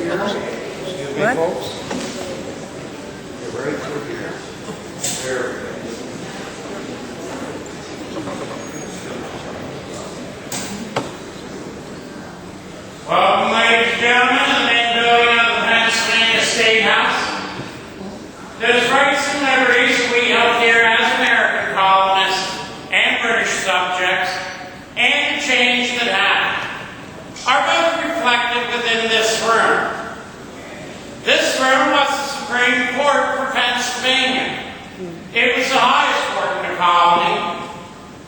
Excuse me, What? folks. Get right through here. There we go. Welcome, ladies and gentlemen, to the main building of the Pennsylvania State House. Those rights and liberties we held here as American colonists and British subjects, and the change that happened, are both reflected within this room. This room was the Supreme Court for Pennsylvania. It was the highest court in the colony.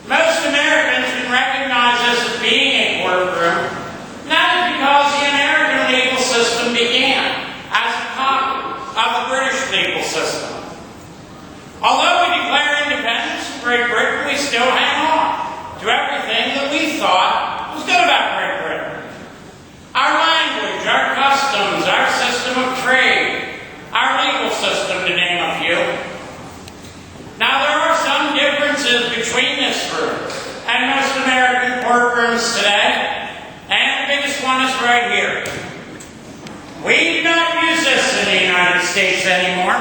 Most Americans can recognize this as being a courtroom, not because the American legal system began as a copy of the British legal system. Although we declare independence from Great Britain, we still hang on to everything that we thought was good about Great Britain. Our language, our customs, our system of trade, our legal system, to name a few. Now, there are some differences between this room and most American courtrooms today. And the biggest one is right here. We do not use this in the United States anymore.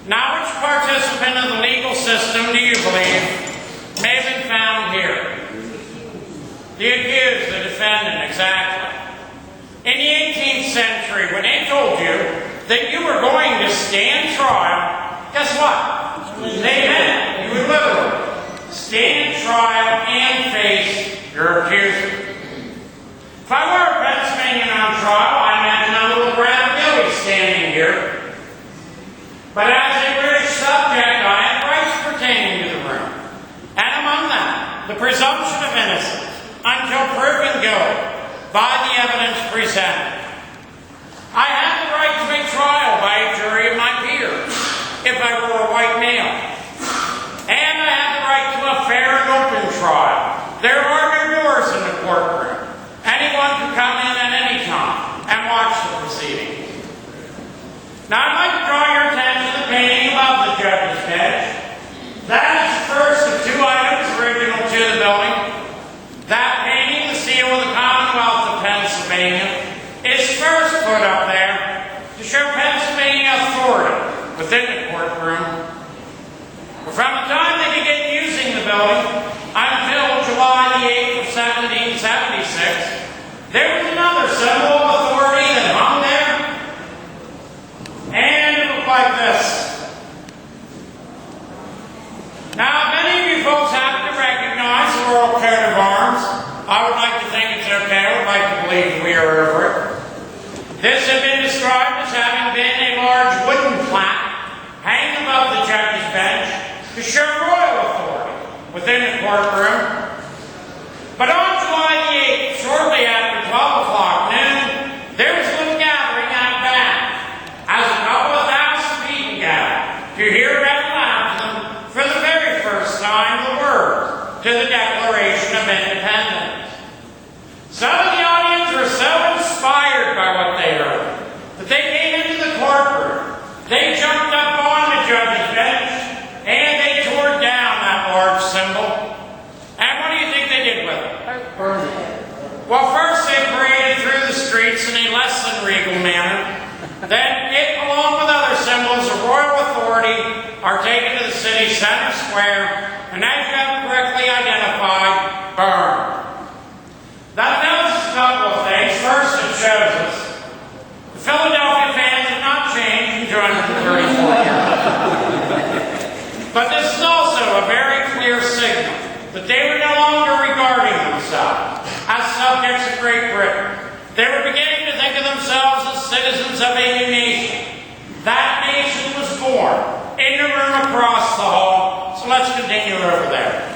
Now, which participant of the legal system do you believe may have been found here? The accused, the defendant, exactly. In the 18th century, when they told you that you were going to stand trial, guess what? They meant you would literally stand trial and face your accuser. If I were a Pennsylvanian on trial, I imagine a little Brad Billy standing here. But as a British subject, I have rights pertaining to the room. And among them, the presumption of innocence until proven guilty by the evidence presented. I have the right to a trial by a jury of my peers, if I were a white male. And I have the right to a fair and open trial. There are no doors in the courtroom. Anyone can come in at any time and watch the proceedings. Now, I'd like to draw your attention to the painting above the judge's bench. That is the first of two items original to the building. That painting, the seal of the Commonwealth of Pennsylvania, is first put up there to show Pennsylvania authority within the courtroom. But from the time they began using the building until July the 8th of 1776, there was another symbol of authority that hung there, and it looked like this. Now, if any of you folks happen to recognize the Royal Coat of Arms, I would like to think it's okay. I would like to believe we are over it. This has been described as having been a large wooden plaque hanging above the judge's bench to show royal authority within the courtroom. But on July the 8th, shortly after 12 o'clock noon, there was a little gathering out back as a couple of thousand people gathered to hear read aloud to them for the very first time the words to the Declaration of Independence. Some of the audience were so inspired by what they heard that they came into the courtroom. They jumped up on the judge's bench and they tore down that large symbol. And what do you think they did with it? Well, first they paraded through the streets in a less than regal manner. Then it, along with other symbols of royal authority, are taken to the city center square, and as you have correctly identified, burned. That tells us a couple of things. First, it shows us the Philadelphia fans have not changed in 234 years. But this is also a very clear signal that they were no longer regarding themselves as subjects of Great Britain. They were beginning to think of themselves as citizens of a new nation. That nation was born in the room across the hall. So let's continue over there.